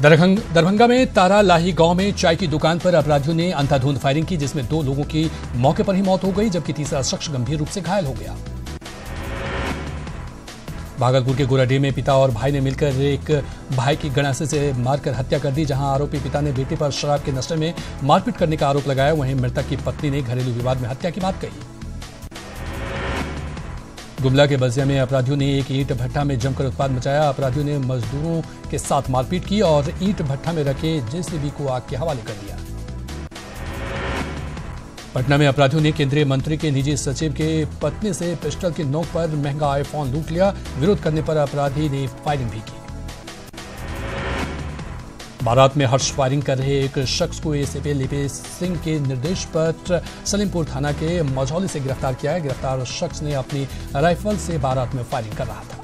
दरभंगा में तारालाही गांव में चाय की दुकान पर अपराधियों ने अंधाधुंध फायरिंग की, जिसमें 2 लोगों की मौके पर ही मौत हो गई, जबकि तीसरा शख्स गंभीर रूप से घायल हो गया। भागलपुर के गोराडीह में पिता और भाई ने मिलकर एक भाई की गणासे से मारकर हत्या कर दी। जहां आरोपी पिता ने बेटे पर शराब के नशे में मारपीट करने का आरोप लगाया, वहीं मृतक की पत्नी ने घरेलू विवाद में हत्या की बात कही। गुमला के बसिया में अपराधियों ने एक ईंट भट्ठा में जमकर उत्पात मचाया। अपराधियों ने मजदूरों के साथ मारपीट की और ईंट भट्ठा में रखे जेसीबी को आग के हवाले कर दिया। पटना में अपराधियों ने केंद्रीय मंत्री के निजी सचिव के पत्नी से पिस्टल की नोक पर महंगा आईफोन लूट लिया। विरोध करने पर अपराधी ने फायरिंग भी की। बारात में हर्ष फायरिंग कर रहे एक शख्स को एसीपी लिपि सिंह के निर्देश पर सलीमपुर थाना के मझौली से गिरफ्तार किया है। गिरफ्तार शख्स ने अपनी राइफल से बारात में फायरिंग कर रहा था।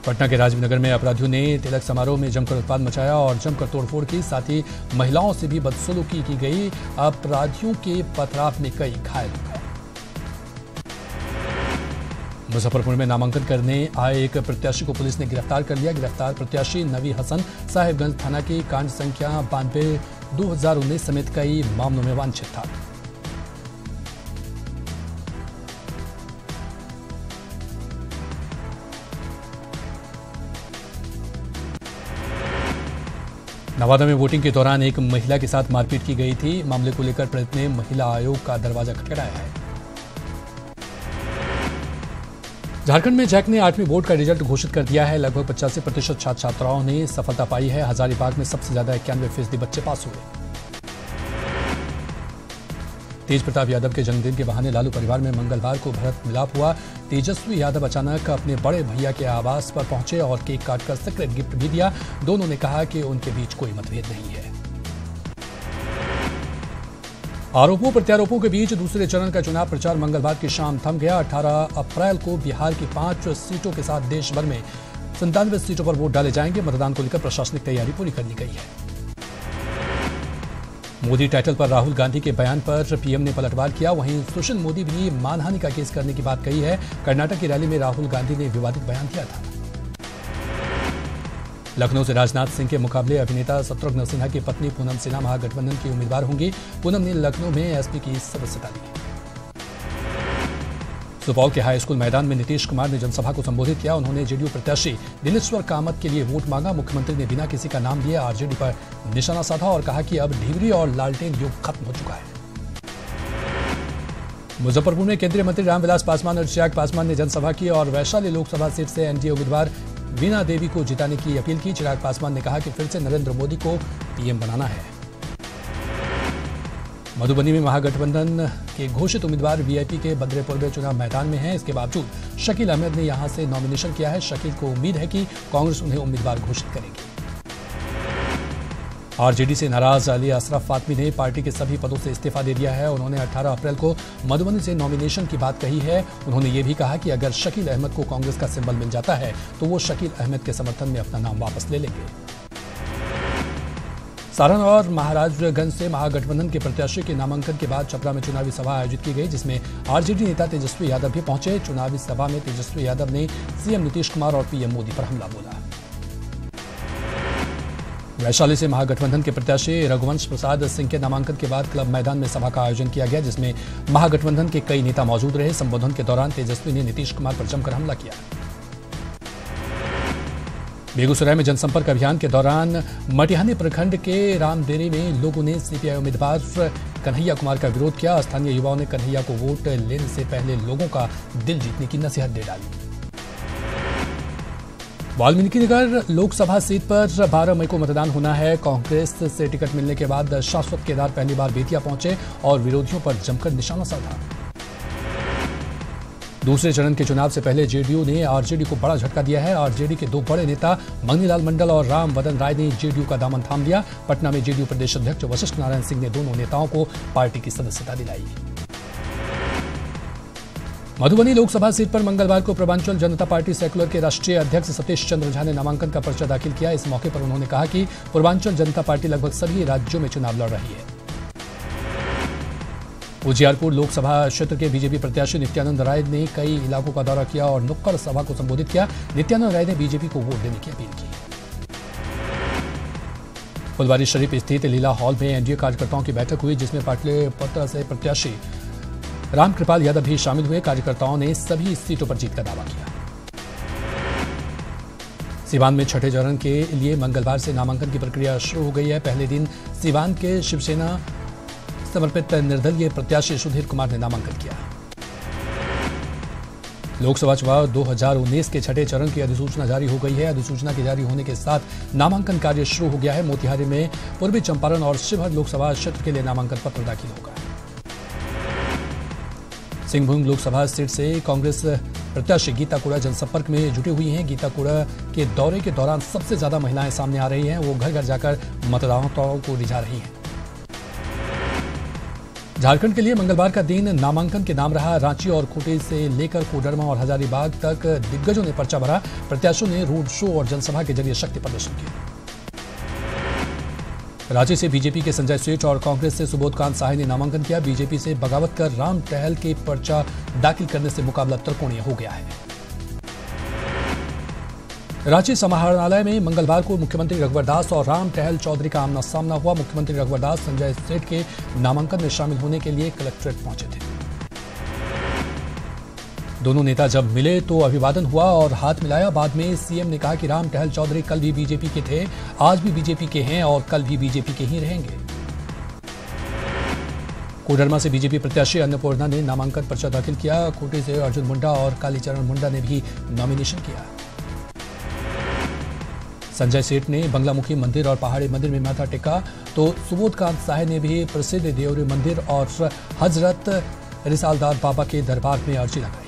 पटना के राजीव नगर में अपराधियों ने तिलक समारोह में जमकर उत्पात मचाया और जमकर तोड़फोड़ की, साथ ही महिलाओं से भी बदसलूकी की गई। अपराधियों के पथराव में कई घायल हो गए। मुजफ्फरपुर में नामांकन करने आए एक प्रत्याशी को पुलिस ने गिरफ्तार कर लिया। गिरफ्तार प्रत्याशी नवी हसन साहिबगंज थाना की कांड संख्या 92/2019 समेत कई मामलों में वांछित था। नवादा में वोटिंग के दौरान एक महिला के साथ मारपीट की गई थी। मामले को लेकर पीड़ित ने महिला आयोग का दरवाजा खटखटाया है। झारखंड में जैक ने 8वीं बोर्ड का रिजल्ट घोषित कर दिया है। लगभग 85% छात्र छात्राओं ने सफलता पाई है। हजारीबाग में सबसे ज्यादा 91% बच्चे पास हुए। तेज प्रताप यादव के जन्मदिन के बहाने लालू परिवार में मंगलवार को भरत मिलाप हुआ। तेजस्वी यादव अचानक अपने बड़े भैया के आवास पर पहुंचे और केक काटकर सीक्रेट गिफ्ट भी दिया। दोनों ने कहा कि उनके बीच कोई मतभेद नहीं है। आरोपों प्रत्यारोपों के बीच दूसरे चरण का चुनाव प्रचार मंगलवार की शाम थम गया। 18 अप्रैल को बिहार की 5 सीटों के साथ देश भर में 97 सीटों पर वोट डाले जाएंगे। मतदान को लेकर प्रशासनिक तैयारी पूरी कर ली गई है। मोदी टाइटल पर राहुल गांधी के बयान पर पीएम ने पलटवार किया। वहीं सुशील मोदी भी मानहानि का केस करने की बात कही है। कर्नाटक की रैली में राहुल गांधी ने विवादित बयान दिया था। लखनऊ से राजनाथ सिंह के मुकाबले अभिनेता शत्रुघ्न सिन्हा की पत्नी पूनम सिन्हा महागठबंधन की उम्मीदवार होंगी। पूनम ने लखनऊ में एसपी की सदस्यता ली। सुपौल के हाई स्कूल मैदान में नीतीश कुमार ने जनसभा को संबोधित किया। उन्होंने जेडीयू प्रत्याशी दिलेश्वर कामत के लिए वोट मांगा। मुख्यमंत्री ने बिना किसी का नाम लिए आरजेडी पर निशाना साधा और कहा कि अब ढिवरी और लालटेन युग खत्म हो चुका है। मुजफ्फरपुर में केंद्रीय मंत्री रामविलास पासवान और चिराग पासवान ने जनसभा की और वैशाली लोकसभा सीट से एनडीए उम्मीदवार वीणा देवी को जिताने की अपील की। चिराग पासवान ने कहा कि फिर से नरेंद्र मोदी को पीएम बनाना है। मधुबनी में महागठबंधन के घोषित उम्मीदवार वीआईपी के बद्रेपुर में चुनाव मैदान में हैं। इसके बावजूद शकील अहमद ने यहां से नॉमिनेशन किया है। शकील को उम्मीद है कि कांग्रेस उन्हें उम्मीदवार घोषित करेगी। आरजेडी से नाराज अली अशरफ फातमी ने पार्टी के सभी पदों से इस्तीफा दे दिया है। उन्होंने 18 अप्रैल को मधुबनी से नॉमिनेशन की बात कही है। उन्होंने ये भी कहा कि अगर शकील अहमद को कांग्रेस का सिंबल मिल जाता है तो वो शकील अहमद के समर्थन में अपना नाम वापस ले लेंगे। सारण और महाराजगंज से महागठबंधन के प्रत्याशी के नामांकन के बाद छपरा में चुनावी सभा आयोजित की गई, जिसमें आरजेडी नेता तेजस्वी यादव भी पहुंचे। चुनावी सभा में तेजस्वी यादव ने सीएम नीतीश कुमार और पीएम मोदी पर हमला बोला। वैशाली से महागठबंधन के प्रत्याशी रघुवंश प्रसाद सिंह के नामांकन के बाद क्लब मैदान में सभा का आयोजन किया गया, जिसमें महागठबंधन के कई नेता मौजूद रहे। संबोधन के दौरान तेजस्वी ने नीतीश कुमार पर जमकर हमला किया। बेगूसराय में जनसंपर्क अभियान के दौरान मटिहानी प्रखंड के रामदेरी में लोगों ने सीपीआई उम्मीदवार कन्हैया कुमार का विरोध किया। स्थानीय युवाओं ने कन्हैया को वोट लेने से पहले लोगों का दिल जीतने की नसीहत दे डाली। वाल्मीकिनगर लोकसभा सीट पर 12 मई को मतदान होना है। कांग्रेस से टिकट मिलने के बाद शाश्वत केदार पहली बार बेतिया पहुंचे और विरोधियों पर जमकर निशाना साधा। दूसरे चरण के चुनाव से पहले जेडीयू ने आरजेडी को बड़ा झटका दिया है। आरजेडी के 2 बड़े नेता मंगनीलाल मंडल और राम वदन राय ने जेडीयू का दामन थाम लिया। पटना में जेडीयू प्रदेश अध्यक्ष वशिष्ठ नारायण सिंह ने दोनों नेताओं को पार्टी की सदस्यता दिलाई। मधुबनी लोकसभा सीट पर मंगलवार को पूर्वांचल जनता पार्टी सेक्युलर के राष्ट्रीय अध्यक्ष सतीश चंद्र झा ने नामांकन का पर्चा दाखिल किया। इस मौके पर उन्होंने कहा कि पूर्वांचल जनता पार्टी लगभग सभी राज्यों में चुनाव लड़ रही है। उजियारपुर लोकसभा क्षेत्र के बीजेपी प्रत्याशी नित्यानंद राय ने कई इलाकों का दौरा किया और नुक्कड़ सभा को संबोधित किया। नित्यानंद राय ने बीजेपी को वोट देने की अपील की। फुलवारी शरीफ स्थित लीला हॉल में एनडीए कार्यकर्ताओं की बैठक हुई, जिसमें पाटलिपुत्र से प्रत्याशी रामकृपाल यादव भी शामिल हुए। कार्यकर्ताओं ने सभी सीटों पर जीत का दावा किया। सीवान में छठे चरण के लिए मंगलवार से नामांकन की प्रक्रिया शुरू हो गई है। पहले दिन सीवान के शिवसेना समर्पित निर्दलीय प्रत्याशी सुधीर कुमार ने नामांकन किया। लोकसभा चुनाव 2019 के छठे चरण की अधिसूचना जारी हो गई है। अधिसूचना के जारी होने के साथ नामांकन कार्य शुरू हो गया है। मोतिहारी में पूर्वी चंपारण और शिवहर लोकसभा क्षेत्र के लिए नामांकन पत्र दाखिल होगा। सिंहभूम लोकसभा सीट से कांग्रेस प्रत्याशी गीता कोड़ा जनसंपर्क में जुटी हुई हैं। गीता कोड़ा के दौरे के दौरान सबसे ज्यादा महिलाएं सामने आ रही हैं। वो घर घर जाकर मतदाताओं को रिझा रही हैं। झारखंड के लिए मंगलवार का दिन नामांकन के नाम रहा। रांची और खूंटी से लेकर कोडरमा और हजारीबाग तक दिग्गजों ने पर्चा भरा। प्रत्याशियों ने रोड शो और जनसभा के जरिए शक्ति प्रदर्शन किया। रांची से बीजेपी के संजय सेठ और कांग्रेस से सुबोधकांत साहे ने नामांकन किया। बीजेपी से बगावत कर राम टहल के पर्चा दाखिल करने से मुकाबला त्रिकोणीय हो गया है। रांची समाहरणालय में मंगलवार को मुख्यमंत्री रघुवर दास और राम टहल चौधरी का आमना सामना हुआ। मुख्यमंत्री रघुवर दास संजय सेठ के नामांकन में शामिल होने के लिए कलेक्ट्रेट पहुंचे थे। दोनों नेता जब मिले तो अभिवादन हुआ और हाथ मिलाया। बाद में सीएम ने कहा कि राम टहल चौधरी कल भी बीजेपी के थे, आज भी बीजेपी के हैं और कल भी बीजेपी के ही रहेंगे। कोडरमा से बीजेपी प्रत्याशी अन्नपूर्णा ने नामांकन पर्चा दाखिल किया। खूंटी से अर्जुन मुंडा और कालीचरण मुंडा ने भी नॉमिनेशन किया। संजय सेठ ने बंगलामुखी मंदिर और पहाड़ी मंदिर में माथा टेका, तो सुबोधकांत साहे ने भी प्रसिद्ध देवरी मंदिर और हजरत रिसालदार बाबा के दरबार में अर्जी लगाई।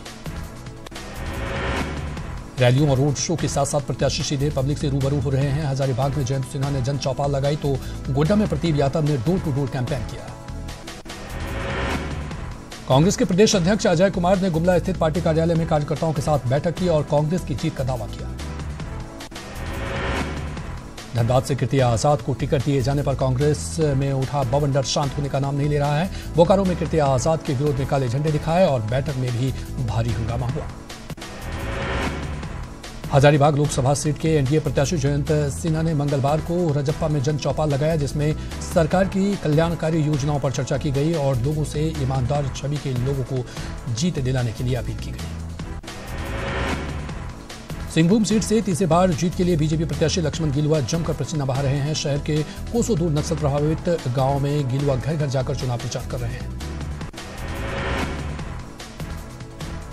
रैलियों और रोड शो के साथ साथ प्रत्याशी सीधे पब्लिक से रूबरू हो रहे हैं। हजारीबाग में जयंत सिन्हा ने जन चौपाल लगाई, तो गोड्डा में प्रदीप यादव ने डोर टू डोर कैंपेन किया। कांग्रेस के प्रदेश अध्यक्ष अजय कुमार ने गुमला स्थित पार्टी कार्यालय में कार्यकर्ताओं के साथ बैठक की और कांग्रेस की जीत का दावा किया। धनबाद से कीर्ति आजाद को टिकट दिए जाने पर कांग्रेस में उठा बवंडर शांत होने का नाम नहीं ले रहा है। बोकारो में कीर्ति आजाद के विरोध में काले झंडे दिखाए और बैठक में भी भारी हंगामा हुआ। हजारीबाग लोकसभा सीट के एनडीए प्रत्याशी जयंत सिन्हा ने मंगलवार को रजप्पा में जन चौपाल लगाया, जिसमें सरकार की कल्याणकारी योजनाओं पर चर्चा की गई और लोगों से ईमानदार छवि के लोगों को जीत दिलाने के लिए अपील की गई। सिंहभूम सीट से तीसरी बार जीत के लिए बीजेपी प्रत्याशी लक्ष्मण गिलुआ जमकर पसीना बहा रहे हैं। शहर के कोसों दूर नक्सल प्रभावित गांव में गिलुआ घर घर जाकर चुनाव प्रचार कर रहे हैं।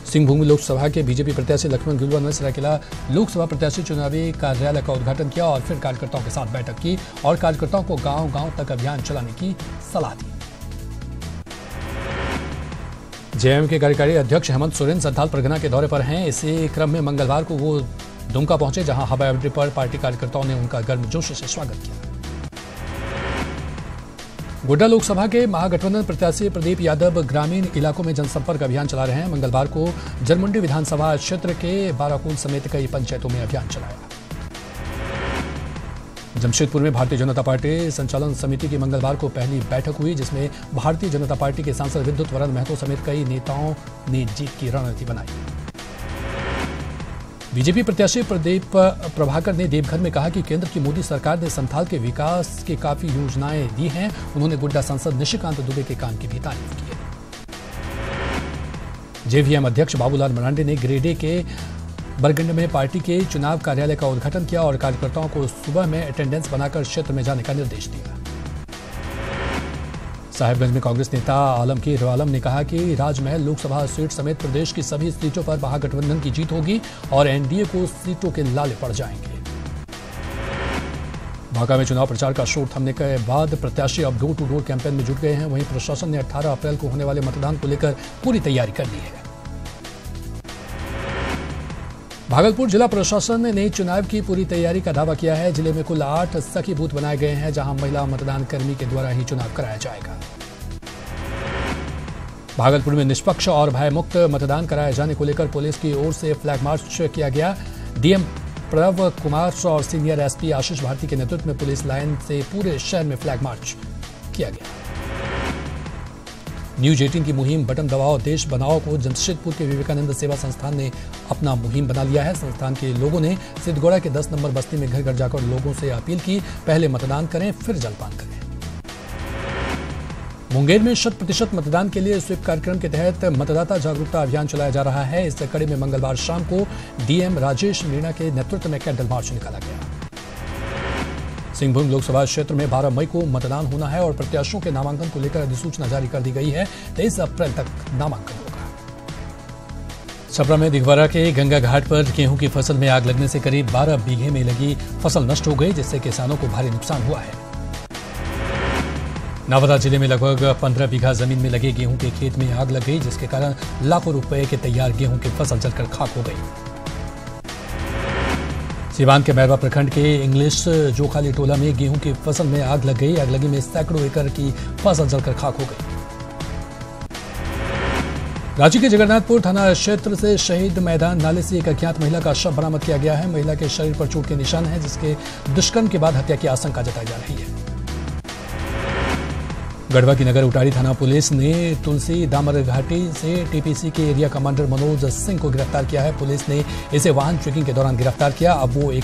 सिंहभूम लोकसभा के बीजेपी प्रत्याशी लक्ष्मण गिलुआ ने सरायकेला लोकसभा प्रत्याशी चुनावी कार्यालय का उद्घाटन किया और फिर कार्यकर्ताओं के साथ बैठक की और कार्यकर्ताओं को गांव गांव तक अभियान चलाने की सलाह दी। जेएमएम के कार्यकारी अध्यक्ष हेमंत सोरेन संथाल परगना के दौरे पर हैं। इसी क्रम में मंगलवार को वो दुमका पहुंचे, जहां हवाई अड्डे पर पार्टी कार्यकर्ताओं ने उनका गर्मजोशी से स्वागत किया। गोड्डा लोकसभा के महागठबंधन प्रत्याशी प्रदीप यादव ग्रामीण इलाकों में जनसंपर्क अभियान चला रहे हैं। मंगलवार को जरमुंडी विधानसभा क्षेत्र के बाराकोल समेत कई पंचायतों में अभियान चलाया। जमशेदपुर में भारतीय जनता पार्टी संचालन समिति की मंगलवार को पहली बैठक हुई, जिसमें भारतीय जनता पार्टी के सांसद विद्युत वरण महतो समेत कई नेताओं ने जीत की रणनीति बनाई। बीजेपी प्रत्याशी प्रदीप प्रभाकर ने देवघर में कहा कि केंद्र की मोदी सरकार ने संथाल के विकास की काफी योजनाएं दी हैं। उन्होंने गोड्डा सांसद निशिकांत दुबे के काम की भी तारीफ की है। जेवीएम अध्यक्ष बाबूलाल मरांडे ने गिरिडीह के बरगंड में पार्टी के चुनाव कार्यालय का उद्घाटन किया और कार्यकर्ताओं को सुबह में अटेंडेंस बनाकर क्षेत्र में जाने का निर्देश दिया। साहिबगंज में कांग्रेस नेता आलमगीर आलम ने कहा कि राजमहल लोकसभा सीट समेत प्रदेश की सभी सीटों पर महागठबंधन की जीत होगी और एनडीए को सीटों के लाले पड़ जाएंगे। बांका में चुनाव प्रचार का शोर थमने के बाद प्रत्याशी अब डोर टू डोर कैंपेन में जुट गए हैं। वहीं प्रशासन ने 18 अप्रैल को होने वाले मतदान को लेकर पूरी तैयारी कर ली है। भागलपुर जिला प्रशासन ने चुनाव की पूरी तैयारी का दावा किया है। जिले में कुल 8 सखी बूथ बनाए गए हैं, जहां महिला मतदान कर्मी के द्वारा ही चुनाव कराया जाएगा। भागलपुर में निष्पक्ष और भयमुक्त मतदान कराए जाने को लेकर पुलिस की ओर से फ्लैग मार्च किया गया। डीएम प्रणव कुमार और सीनियर एसपी आशीष भारती के नेतृत्व में पुलिस लाइन से पूरे शहर में फ्लैग मार्च किया गया। न्यूज 18 की मुहिम बटन दबाओ देश बनाओ को जमशेदपुर के विवेकानंद सेवा संस्थान ने अपना मुहिम बना लिया है। संस्थान के लोगों ने सिद्धगोड़ा के 10 नंबर बस्ती में घर घर जाकर लोगों से अपील की, पहले मतदान करें फिर जलपान करें। मुंगेर में 100% मतदान के लिए स्वीप कार्यक्रम के तहत मतदाता जागरूकता अभियान चलाया जा रहा है। इस कड़ी में मंगलवार शाम को डीएम राजेश मीणा के नेतृत्व में कैंडल मार्च निकाला गया। सिंहभूम लोकसभा क्षेत्र में 12 मई को मतदान होना है और प्रत्याशियों के नामांकन को लेकर अधिसूचना जारी कर दी गई है। 23 अप्रैल तक नामांकन होगा। छपरा में दिघवारा के गंगा घाट पर गेहूं की फसल में आग लगने से करीब 12 बीघे में लगी फसल नष्ट हो गई, जिससे किसानों को भारी नुकसान हुआ है। नवादा जिले में लगभग 15 बीघा जमीन में लगे गेहूं के खेत में आग लग गई, जिसके कारण लाखों रुपए के तैयार गेहूं की फसल जलकर खाक हो गई। सीवान के मैरवा प्रखंड के इंग्लिश जोखाली टोला में गेहूं की फसल में आग लग गई। आगलगी में सैकड़ों एकड़ की फसल जलकर खाक हो गई। रांची के जगन्नाथपुर थाना क्षेत्र से शहीद मैदान नाले से एक अज्ञात महिला का शव बरामद किया गया है। महिला के शरीर पर चोट के निशान हैं, जिसके दुष्कर्म के बाद हत्या की आशंका जताई जा रही है। गढ़वा की नगर उटारी थाना पुलिस ने तुलसी दामर घाटी से टीपीसी के एरिया कमांडर मनोज सिंह को गिरफ्तार किया है। पुलिस ने इसे वाहन चेकिंग के दौरान गिरफ्तार किया। अब वो एक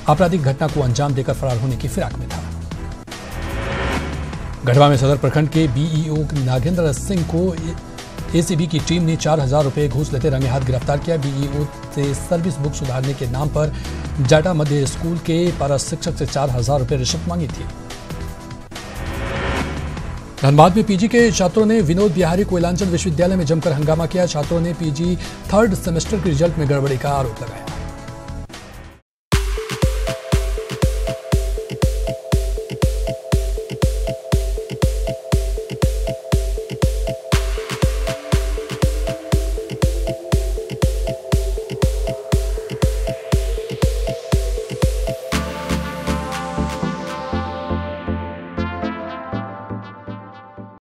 आपराधिक घटना को अंजाम देकर फरार होने की फिराक में था। गढ़वा में सदर प्रखंड के बीईओ नागेंद्र सिंह को एसीबी की टीम ने 4000 रुपए घूस लेते रंगे हाथ गिरफ्तार किया। बीईओ से सर्विस बुक सुधारने के नाम पर जाटा मध्य स्कूल के पारा शिक्षक से 4000 रुपए रिश्वत मांगी थी। धनबाद में पीजी के छात्रों ने विनोद बिहारी कोयलांचल विश्वविद्यालय में जमकर हंगामा किया। छात्रों ने पीजी 3rd सेमेस्टर के रिजल्ट में गड़बड़ी का आरोप लगाया।